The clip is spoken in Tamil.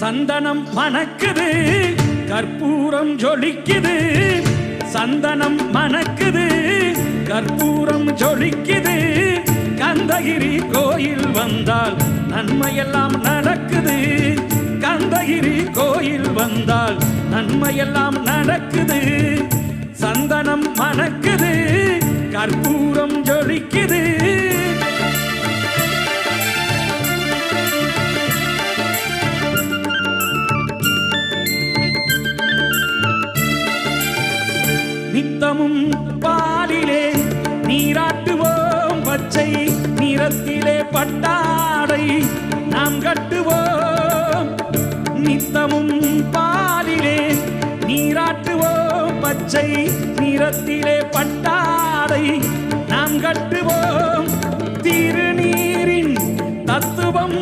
சந்தனம் மணக்குது கற்பூரம் ஜொலிக்குது சந்தனம் மணக்குது கற்பூரம் ஜொலிக்குது கந்தகிரி கோயில் வந்தால் நன்மையெல்லாம் நடக்குது கந்தகிரி கோயில் வந்தால் நன்மையெல்லாம் நடக்குது சந்தனம் மணக்குது கற்பூரம் ஜொலிக்குது நித்தமும் பாலிலே நீராட்டுவோம் பச்சை நிறத்திலே பட்டாடை நாம் கட்டுவோம் நித்தமும் பாலிலே நீராட்டுவோம் பச்சை நிறத்திலே பட்டாடை நாம் கட்டுவோம் திருநீரின் தத்துவம்